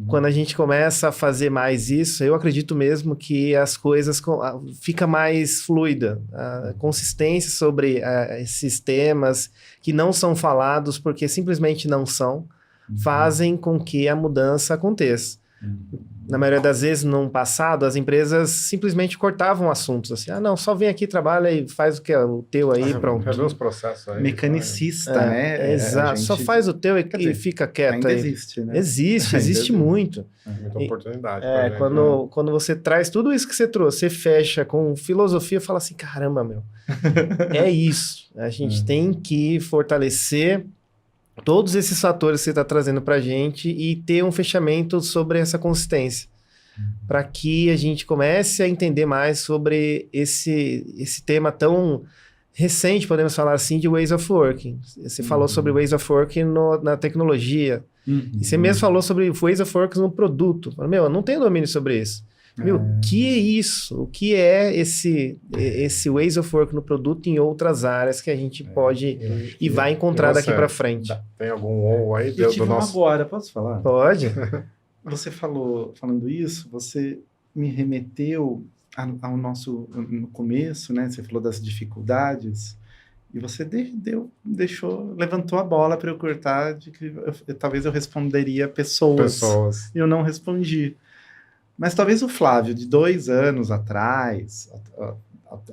Quando a gente começa a fazer mais isso, eu acredito mesmo que as coisas fica mais fluida. A consistência sobre esses temas que não são falados porque simplesmente não são, fazem com que a mudança aconteça. Na maioria das vezes, no passado, as empresas simplesmente cortavam assuntos assim. Não, só vem aqui, trabalha e faz o que é o teu aí, pronto. Resolve os processos aí. Mecanicista, né? Exato, só faz o teu e fica quieto ainda aí. Existe, né? Existe muito. Muita oportunidade. Quando você traz tudo isso que você trouxe, você fecha com filosofia e fala assim, caramba, meu, é isso. A gente tem que fortalecer todos esses fatores que você está trazendo para a gente e ter um fechamento sobre essa consistência, para que a gente comece a entender mais sobre esse tema tão recente, podemos falar assim, de Ways of Working. Você falou sobre Ways of Working na tecnologia, e você mesmo falou sobre Ways of Working no produto. Eu não tenho domínio sobre isso. O que é isso? O que é esse Ways of Work no produto em outras áreas que a gente pode e vai encontrar daqui para frente? Tem algum ou aí do nosso... agora, posso falar? Pode. Você falando isso, você me remeteu ao nosso, no começo, né? Você falou das dificuldades e você levantou a bola para eu cortar de que talvez eu responderia pessoas. E eu não respondi. Mas talvez o Flávio, de 2 anos atrás,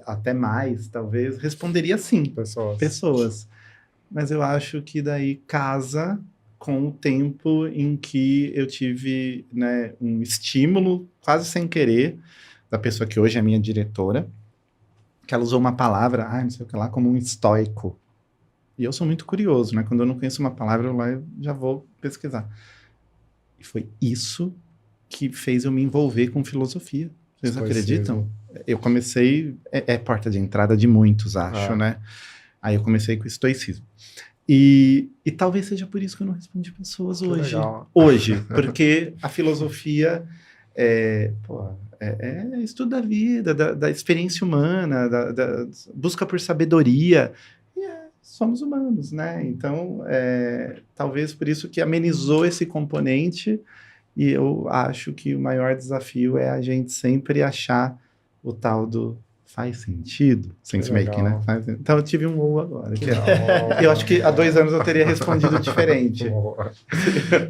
até mais, talvez, responderia sim. Pessoas. Mas eu acho que daí casa com o tempo em que eu tive, né, um estímulo, quase sem querer, da pessoa que hoje é minha diretora, que ela usou uma palavra, não sei o que lá, como um estoico. E eu sou muito curioso, né? Quando eu não conheço uma palavra, eu já vou pesquisar. E foi isso que fez eu me envolver com filosofia. Vocês acreditam? Eu comecei... É porta de entrada de muitos, acho, né? Aí eu comecei com o estoicismo. E talvez seja por isso que eu não respondi pessoas hoje. Legal. Hoje, porque a filosofia é estudo da vida, da experiência humana, da busca por sabedoria. E somos humanos, né? Então, talvez por isso que amenizou esse componente. E eu acho que o maior desafio é a gente sempre achar o tal do faz sentido, sense-making, né? Então eu tive um ou agora. Eu acho que há 2 anos eu teria respondido diferente.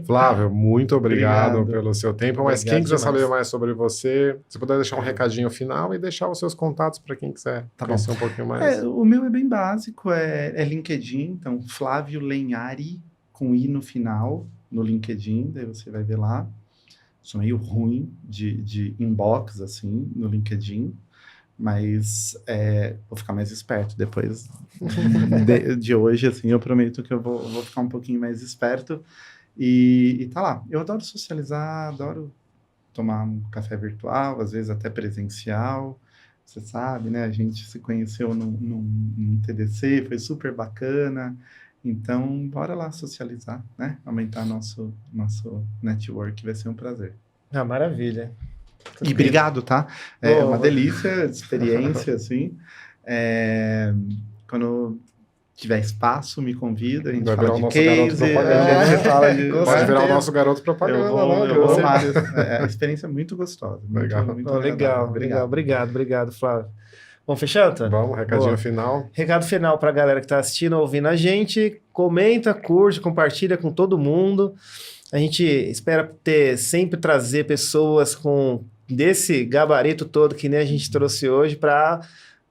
Flávio, muito obrigado pelo seu tempo. Mas quem quiser saber mais sobre você, se puder deixar um recadinho final e deixar os seus contatos para quem quiser conhecer um pouquinho mais. O meu é bem básico, é LinkedIn, então Flávio Lenhari, com I no final, no LinkedIn, daí você vai ver lá. Sou meio ruim de inbox, assim, no LinkedIn, mas vou ficar mais esperto depois de hoje, assim, eu prometo que eu vou ficar um pouquinho mais esperto e tá lá. Eu adoro socializar, adoro tomar um café virtual, às vezes até presencial, você sabe, né? A gente se conheceu num TDC, foi super bacana. Então, bora lá socializar, né? Aumentar nosso network, vai ser um prazer. Maravilha. E obrigado, tá? É uma delícia de experiência, assim. Quando tiver espaço, me convida, a gente fala de case, a gente fala de... Pode virar o nosso garoto propaganda, eu vou amar. A experiência é muito gostosa. Legal. Obrigado, Flávio. Vamos fechando? Vamos, recadinho final. Recado final para a galera que está assistindo, ouvindo a gente. Comenta, curte, compartilha com todo mundo. A gente espera sempre trazer pessoas com desse gabarito todo que nem a gente trouxe hoje para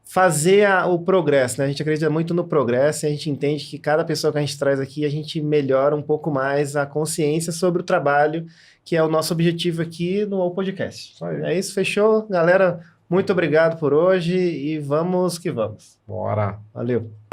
fazer o progresso, né? A gente acredita muito no progresso e a gente entende que cada pessoa que a gente traz aqui, a gente melhora um pouco mais a consciência sobre o trabalho, que é o nosso objetivo aqui no Podcast. É isso, fechou? Galera, muito obrigado por hoje e vamos que vamos. Bora! Valeu!